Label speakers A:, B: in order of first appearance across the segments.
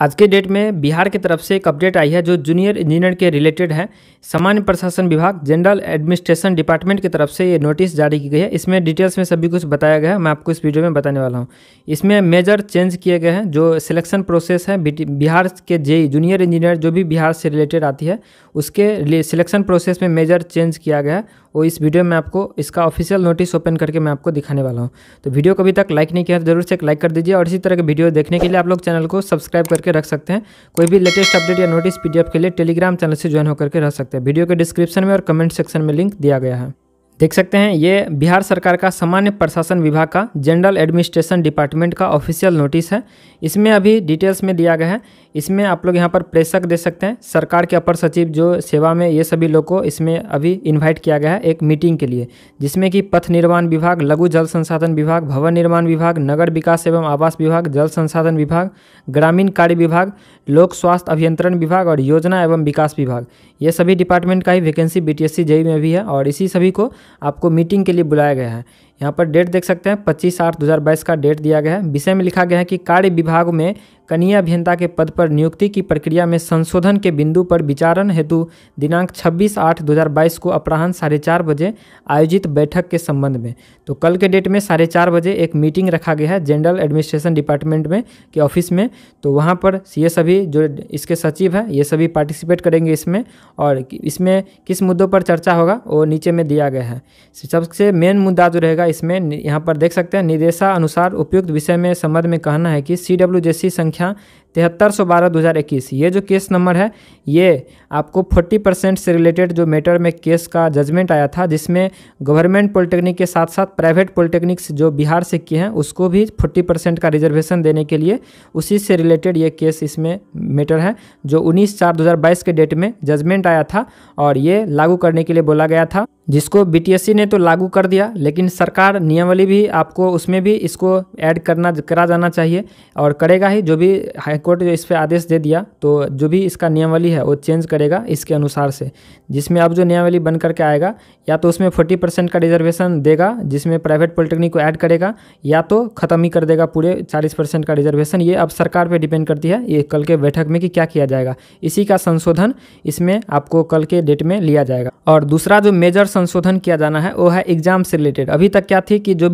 A: आज के डेट में बिहार की तरफ से एक अपडेट आई है जो जूनियर इंजीनियर के रिलेटेड है। सामान्य प्रशासन विभाग जनरल एडमिनिस्ट्रेशन डिपार्टमेंट की तरफ से ये नोटिस जारी की गई है। इसमें डिटेल्स में सभी कुछ बताया गया है, मैं आपको इस वीडियो में बताने वाला हूँ। इसमें मेजर चेंज किए गए हैं। जो सिलेक्शन प्रोसेस है बिहार के जेई जूनियर इंजीनियर जो भी बिहार से रिलेटेड आती है उसके सिलेक्शन प्रोसेस में मेजर चेंज किया गया है। वो इस वीडियो में आपको इसका ऑफिशियल नोटिस ओपन करके मैं आपको दिखाने वाला हूँ। तो वीडियो को अभी तक लाइक नहीं किया तो जरूर से एक लाइक कर दीजिए और इसी तरह के वीडियो देखने के लिए आप लोग चैनल को सब्सक्राइब करके रख सकते हैं। कोई भी लेटेस्ट अपडेट या नोटिस पीडीएफ के लिए टेलीग्राम चैनल से ज्वाइन होकर के रह सकते हैं। वीडियो के डिस्क्रिप्शन में और कमेंट सेक्शन में लिंक दिया गया है, देख सकते हैं। ये बिहार सरकार का सामान्य प्रशासन विभाग का जनरल एडमिनिस्ट्रेशन डिपार्टमेंट का ऑफिशियल नोटिस है। इसमें अभी डिटेल्स में दिया गया है। इसमें आप लोग यहाँ पर प्रेषक दे सकते हैं। सरकार के अपर सचिव जो सेवा में ये सभी लोग को इसमें अभी इन्वाइट किया गया है एक मीटिंग के लिए, जिसमें कि पथ निर्माण विभाग, लघु जल संसाधन विभाग, भवन निर्माण विभाग, नगर विकास एवं आवास विभाग, जल संसाधन विभाग, ग्रामीण कार्य विभाग, लोक स्वास्थ्य अभियंत्रण विभाग और योजना एवं विकास विभाग, ये सभी डिपार्टमेंट का ही वैकेंसी बीटीएससी जेई में भी है और इसी सभी को आपको मीटिंग के लिए बुलाया गया है। यहाँ पर डेट देख सकते हैं 25/8/2022 का डेट दिया गया है। विषय में लिखा गया है कि कार्य विभाग में कनीय अभियंता के पद पर नियुक्ति की प्रक्रिया में संशोधन के बिंदु पर विचारण हेतु दिनांक 26/8/2022 को अपराह्न 4:30 बजे आयोजित बैठक के संबंध में। तो कल के डेट में 4:30 बजे एक मीटिंग रखा गया है जनरल एडमिनिस्ट्रेशन डिपार्टमेंट में के ऑफिस में। तो वहाँ पर ये सभी जो इसके सचिव हैं ये सभी पार्टिसिपेट करेंगे इसमें, और इसमें किस मुद्दों पर चर्चा होगा वो नीचे में दिया गया है। सबसे मेन मुद्दा जो रहेगा इसमें यहाँ पर देख सकते हैं, निर्देशानुसार उपयुक्त विषय में संबंध में कहना है कि CWJC संख्या 7312/2021 ये जो केस नंबर है ये आपको 40% से रिलेटेड जो मैटर में केस का जजमेंट आया था, जिसमें गवर्नमेंट पॉलिटेक्निक के साथ साथ प्राइवेट पॉलिटेक्निक्स जो बिहार से किए हैं उसको भी 40% का रिजर्वेशन देने के लिए उसी से रिलेटेड ये केस इसमें मैटर है, जो 19/4/2022 के डेट में जजमेंट आया था और ये लागू करने के लिए बोला गया था, जिसको बीटीएससी ने तो लागू कर दिया, लेकिन सरकार नियमावली भी आपको उसमें भी इसको ऐड करा जाना चाहिए और करेगा ही। जो भी हाईकोर्ट जो इस पर आदेश दे दिया तो जो भी इसका नियमावली है वो चेंज करेगा इसके अनुसार से, जिसमें अब जो नियमावली बन करके आएगा या तो उसमें 40% का रिजर्वेशन देगा जिसमें प्राइवेट पॉलिटेक्निक को ऐड करेगा, या तो ख़त्म ही कर देगा पूरे 40% का रिजर्वेशन। ये अब सरकार पे डिपेंड करती है ये कल के बैठक में कि क्या किया जाएगा। इसी का संशोधन इसमें आपको कल के डेट में लिया जाएगा। और दूसरा जो मेजर संशोधन किया जाना है वो है एग्जाम से रिलेटेड। अभी तक क्या थी कि जो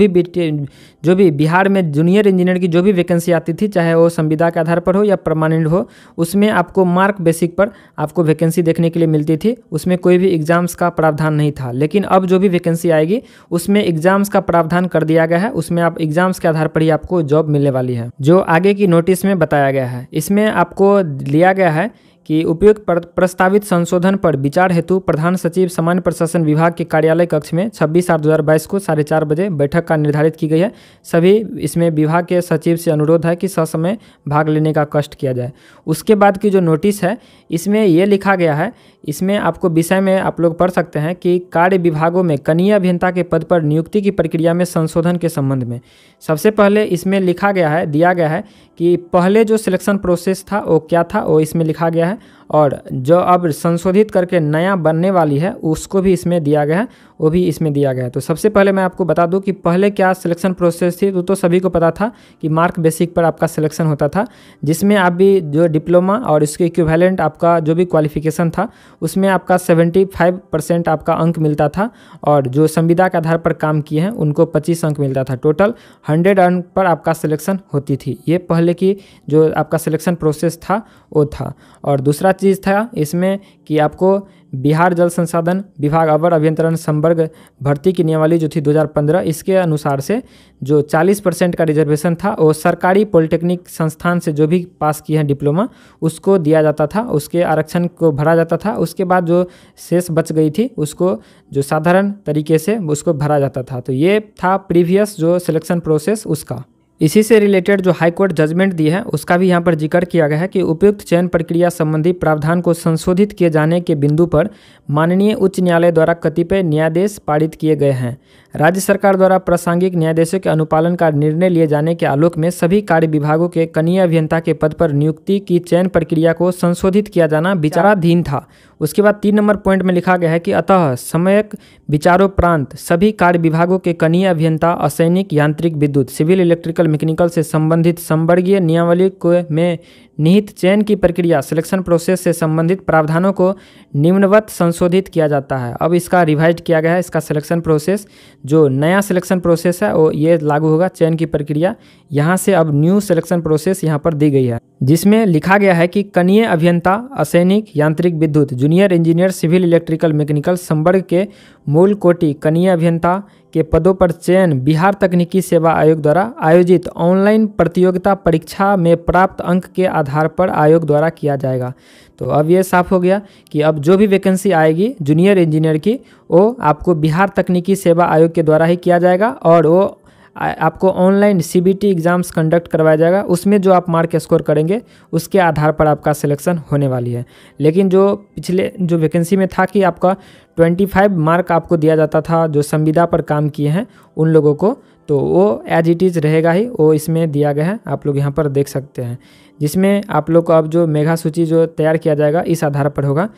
A: भी बिहार में जूनियर इंजीनियर की जो भी वैकेंसी आती थी, चाहे वो संविदा के आधार पर हो या परमानेंट हो, उसमें आपको मार्क बेसिक पर आपको वैकेंसी देखने के लिए मिलती थी। उसमें कोई भी एग्जाम्स का प्रावधान नहीं था, लेकिन अब जो भी वैकेंसी आएगी उसमें एग्जाम्स का प्रावधान कर दिया गया है। उसमें आप एग्जाम्स के आधार पर ही आपको जॉब मिलने वाली है, जो आगे की नोटिस में बताया गया है। इसमें आपको लिया गया है कि उपयुक्त प्रस्तावित संशोधन पर विचार हेतु प्रधान सचिव सामान्य प्रशासन विभाग के कार्यालय कक्ष में 26/8/2022 को 4:30 बजे बैठक का निर्धारित की गई है। सभी इसमें विभाग के सचिव से अनुरोध है कि ससमय भाग लेने का कष्ट किया जाए। उसके बाद की जो नोटिस है इसमें यह लिखा गया है, इसमें आपको विषय में आप लोग पढ़ सकते हैं कि कार्य विभागों में कनीय अभियंता के पद पर नियुक्ति की प्रक्रिया में संशोधन के संबंध में सबसे पहले इसमें लिखा गया है, दिया गया है कि पहले जो सिलेक्शन प्रोसेस था वो क्या था वो इसमें लिखा गया है, और जो अब संशोधित करके नया बनने वाली है उसको भी इसमें दिया गया है, वो भी इसमें दिया गया है। तो सबसे पहले मैं आपको बता दूं कि पहले क्या सिलेक्शन प्रोसेस थी। तो सभी को पता था कि मार्क बेसिक पर आपका सिलेक्शन होता था, जिसमें आप भी जो डिप्लोमा और इसके इक्विवेलेंट आपका जो भी क्वालिफिकेशन था उसमें आपका 75% आपका अंक मिलता था, और जो संविदा के आधार पर काम किए हैं उनको 25 अंक मिलता था। टोटल 100 अंक पर आपका सिलेक्शन होती थी। ये पहले की जो आपका सिलेक्शन प्रोसेस था वो था। और दूसरा चीज़ था इसमें कि आपको बिहार जल संसाधन विभाग अवर अभियंत्रण संवर्ग भर्ती की नियमावली जो थी 2015, इसके अनुसार से जो 40% का रिजर्वेशन था वो सरकारी पॉलिटेक्निक संस्थान से जो भी पास किए हैं डिप्लोमा उसको दिया जाता था, उसके आरक्षण को भरा जाता था। उसके बाद जो शेष बच गई थी उसको जो साधारण तरीके से उसको भरा जाता था। तो ये था प्रीवियस जो सिलेक्शन प्रोसेस उसका। इसी से रिलेटेड जो हाईकोर्ट जजमेंट दी है उसका भी यहाँ पर जिक्र किया गया है कि उपयुक्त चयन प्रक्रिया संबंधी प्रावधान को संशोधित किए जाने के बिंदु पर माननीय उच्च न्यायालय द्वारा कतिपय न्यायादेश पारित किए गए हैं। राज्य सरकार द्वारा प्रासंगिक न्यायादेशों के अनुपालन का निर्णय लिए जाने के आलोक में सभी कार्य विभागों के कनीय अभियंता के पद पर नियुक्ति की चयन प्रक्रिया को संशोधित किया जाना विचाराधीन था। उसके बाद 3 नंबर पॉइंट में लिखा गया है कि अतः सम्यक विचारोपरांत सभी कार्य विभागों के कनीय अभियंता, असैनिक, यांत्रिक, विद्युत, सिविल, इलेक्ट्रिकल, मैकेनिकल से संबंधित संवर्गीय नियमावली में निहित चयन की प्रक्रिया सिलेक्शन प्रोसेस से संबंधित प्रावधानों को निम्नवत संशोधित किया जाता है। अब इसका रिवाइज किया गया है, इसका सिलेक्शन प्रोसेस, जो नया सिलेक्शन प्रोसेस है वो ये लागू होगा। चयन की प्रक्रिया यहाँ से अब न्यू सिलेक्शन प्रोसेस यहाँ पर दी गई है, जिसमें लिखा गया है कि कनीय अभियंता, असैनिक, यांत्रिक विद्युत, junior engineer, civil electrical mechanical संवर्ग के मूल कोटि कनीय अभियंता के पदों पर चयन बिहार तकनीकी सेवा आयोग द्वारा आयोजित ऑनलाइन प्रतियोगिता परीक्षा में प्राप्त अंक के आधार पर आयोग द्वारा किया जाएगा। तो अब ये साफ हो गया कि अब जो भी वैकेंसी आएगी जूनियर इंजीनियर की, वो आपको बिहार तकनीकी सेवा आयोग के द्वारा ही किया जाएगा और वो आपको ऑनलाइन सीबीटी एग्ज़ाम्स कंडक्ट करवाया जाएगा। उसमें जो आप मार्क स्कोर करेंगे उसके आधार पर आपका सिलेक्शन होने वाली है। लेकिन जो पिछले जो वैकेंसी में था कि आपका 25 मार्क आपको दिया जाता था जो संविदा पर काम किए हैं उन लोगों को, तो वो एज इट इज़ रहेगा ही, वो इसमें दिया गया है, आप लोग यहाँ पर देख सकते हैं। जिसमें आप लोग को अब जो मेगा सूची जो तैयार किया जाएगा इस आधार पर होगा।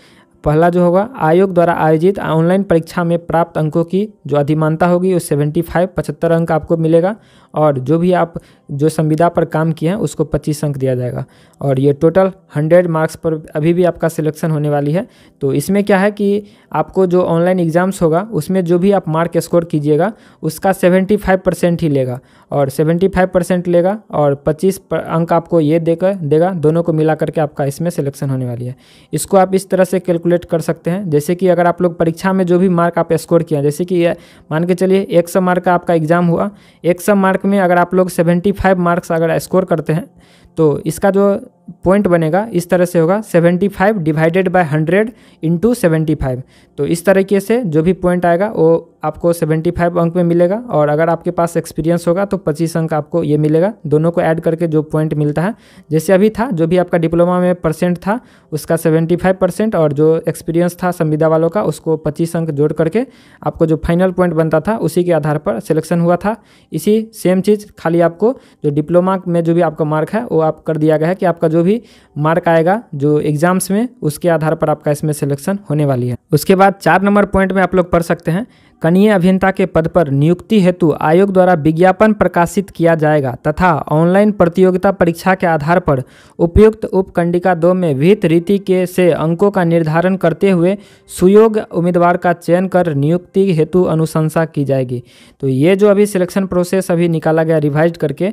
A: पहला जो होगा, आयोग द्वारा आयोजित ऑनलाइन परीक्षा में प्राप्त अंकों की जो अधिमानता होगी वो 75 अंक आपको मिलेगा, और जो भी आप जो संविदा पर काम किए हैं उसको 25 अंक दिया जाएगा, और ये टोटल 100 मार्क्स पर अभी भी आपका सिलेक्शन होने वाली है। तो इसमें क्या है कि आपको जो ऑनलाइन एग्ज़ाम्स होगा उसमें जो भी आप मार्क स्कोर कीजिएगा उसका 75% ही लेगा, और 75% लेगा और 25 अंक आपको ये देगा, दोनों को मिला करके आपका इसमें सिलेक्शन होने वाली है। इसको आप इस तरह से कैलकुलेट कर सकते हैं, जैसे कि अगर आप लोग परीक्षा में जो भी मार्क आप स्कोर किए, जैसे कि मान के चलिए 100 मार्क का आपका एग्ज़ाम हुआ, 100 मार्क में अगर आप लोग 75 मार्क्स अगर स्कोर करते हैं तो इसका जो पॉइंट बनेगा इस तरह से होगा 75 डिवाइडेड बाय 100 इंटू 75। तो इस तरीके से जो भी पॉइंट आएगा वो आपको 75 अंक में मिलेगा, और अगर आपके पास एक्सपीरियंस होगा तो 25 अंक आपको ये मिलेगा। दोनों को ऐड करके जो पॉइंट मिलता है, जैसे अभी था जो भी आपका डिप्लोमा में परसेंट था उसका 75%, और जो एक्सपीरियंस था संविदा वालों का उसको 25 अंक जोड़ करके आपको जो फाइनल पॉइंट बनता था उसी के आधार पर सिलेक्शन हुआ था। इसी सेम चीज़ खाली आपको जो डिप्लोमा में जो भी आपका मार्क है वो आप कर दिया गया है कि आपका जो भी मार्क आएगा जो एग्जाम्स में उसके आधार पर आपका इसमें सिलेक्शन होने वाली है। उसके बाद 4 नंबर पॉइंट में आप लोग पढ़ सकते हैं, कनीय अभियंता के पद पर नियुक्ति हेतु आयोग द्वारा विज्ञापन प्रकाशित किया जाएगा तथा ऑनलाइन प्रतियोगिता परीक्षा के आधार पर उपयुक्त उपखंडिका 2 में विहित रीति के से अंकों का निर्धारण करते हुए सुयोग्य उम्मीदवार का चयन कर नियुक्ति हेतु अनुशंसा की जाएगी। तो ये जो अभी सिलेक्शन प्रोसेस अभी निकाला गया रिवाइज करके,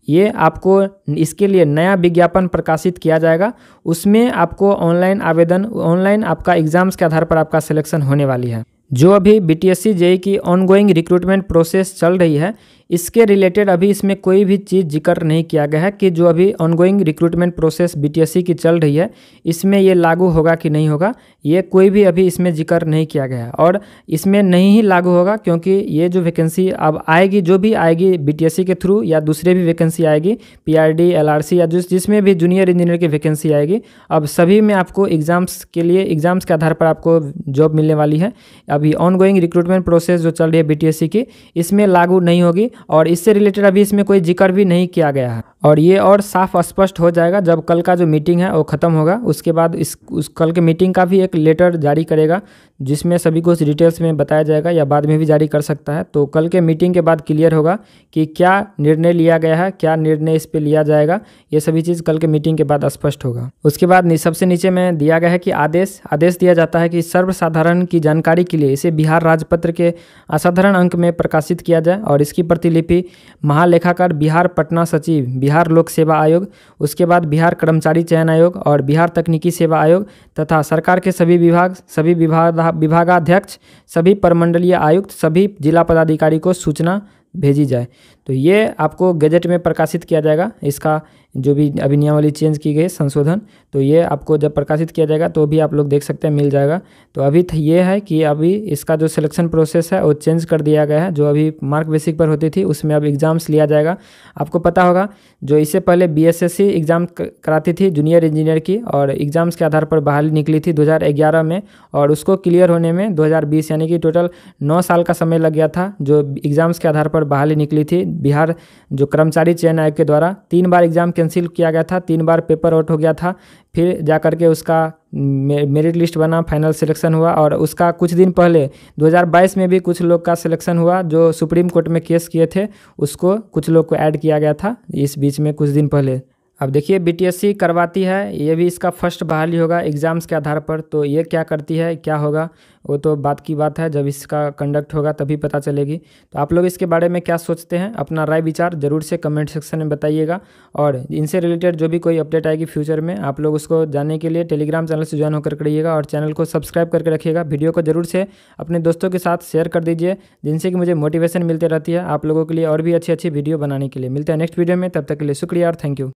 A: ये आपको इसके लिए नया विज्ञापन प्रकाशित किया जाएगा। उसमें आपको ऑनलाइन आवेदन, ऑनलाइन आपका एग्ज़ाम्स के आधार पर आपका सिलेक्शन होने वाली है। जो अभी बीटीएससी जेईई की ऑनगोइंग रिक्रूटमेंट प्रोसेस चल रही है, इसके रिलेटेड अभी इसमें कोई भी चीज़ जिक्र नहीं किया गया है कि जो अभी ऑनगोइंग रिक्रूटमेंट प्रोसेस बीटीएससी की चल रही है इसमें ये लागू होगा कि नहीं होगा, ये कोई भी अभी इसमें जिक्र नहीं किया गया है, और इसमें नहीं ही लागू होगा क्योंकि ये जो वैकेंसी अब आएगी, जो भी आएगी बीटीएससी के थ्रू या दूसरे भी वैकेंसी आएगी पीआरडी, एलआरसी या जिसमें भी जूनियर इंजीनियर की वैकेंसी आएगी, अब सभी में आपको एग्ज़ाम्स के लिए एग्ज़ाम्स के आधार पर आपको जॉब मिलने वाली है। अभी ऑनगोइंग रिक्रूटमेंट प्रोसेस जो चल रही है बीटीएससी की, इसमें लागू नहीं होगी, और इससे रिलेटेड अभी इसमें कोई जिक्र भी नहीं किया गया है, और ये और साफ स्पष्ट हो जाएगा जब कल का जो मीटिंग है वो ख़त्म होगा। उसके बाद उस कल के मीटिंग का भी एक लेटर जारी करेगा जिसमें सभी कुछ डिटेल्स में बताया जाएगा, या बाद में भी जारी कर सकता है। तो कल के मीटिंग के बाद क्लियर होगा कि क्या निर्णय लिया गया है, क्या निर्णय इस पर लिया जाएगा, ये सभी चीज़ कल के मीटिंग के बाद स्पष्ट होगा। उसके बाद सबसे नीचे में दिया गया है कि आदेश दिया जाता है कि सर्वसाधारण की जानकारी के लिए इसे बिहार राजपत्र के असाधारण अंक में प्रकाशित किया जाए, और इसकी प्रतिलिपि महालेखाकार बिहार पटना सचिव, बिहार लोक सेवा आयोग, उसके बाद बिहार कर्मचारी चयन आयोग और बिहार तकनीकी सेवा आयोग तथा सरकार के सभी विभाग, सभी विभागाध्यक्ष, सभी प्रमंडलीय आयुक्त, सभी जिला पदाधिकारी को सूचना भेजी जाए। तो ये आपको गैजेट में प्रकाशित किया जाएगा। इसका जो भी अभी नियमावली चेंज की गई संशोधन, तो ये आपको जब प्रकाशित किया जाएगा तो भी आप लोग देख सकते हैं, मिल जाएगा। तो अभी ये है कि अभी इसका जो सिलेक्शन प्रोसेस है वो चेंज कर दिया गया है। जो अभी मार्क बेसिक पर होती थी उसमें अब एग्ज़ाम्स लिया जाएगा। आपको पता होगा जो इससे पहले बीएसएससी एग्ज़ाम कराती थी जूनियर इंजीनियर की, और एग्ज़ाम्स के आधार पर बहाली निकली थी 2011 में, और उसको क्लियर होने में 2020 यानी कि टोटल 9 साल का समय लग गया था। जो एग्ज़ाम्स के आधार पर बहाली निकली थी बिहार जो कर्मचारी चयन आयोग के द्वारा, 3 बार एग्ज़ाम कैंसिल किया गया था, 3 बार पेपर आउट हो गया था, फिर जा करके उसका मेरिट लिस्ट बना, फाइनल सिलेक्शन हुआ, और उसका कुछ दिन पहले 2022 में भी कुछ लोग का सिलेक्शन हुआ जो सुप्रीम कोर्ट में केस किए थे, उसको कुछ लोग को ऐड किया गया था इस बीच में कुछ दिन पहले। अब देखिए बीटीएससी करवाती है, ये भी इसका फर्स्ट बहाली होगा एग्ज़ाम्स के आधार पर। तो ये क्या करती है, क्या होगा, वो तो बात की बात है, जब इसका कंडक्ट होगा तभी पता चलेगी। तो आप लोग इसके बारे में क्या सोचते हैं, अपना राय विचार ज़रूर से कमेंट सेक्शन में बताइएगा। और इनसे रिलेटेड जो भी कोई अपडेट आएगी फ्यूचर में, आप लोग उसको जानने के लिए टेलीग्राम चैनल से ज्वाइन होकर रहिएगा और चैनल को सब्सक्राइब करके रखिएगा। वीडियो को ज़रूर से अपने दोस्तों के साथ शेयर कर दीजिए, जिनसे कि मुझे मोटिवेशन मिलती रहती है आप लोगों के लिए और भी अच्छी अच्छी वीडियो बनाने के लिए। मिलते हैं नेक्स्ट वीडियो में, तब तक के लिए शुक्रिया और थैंक यू।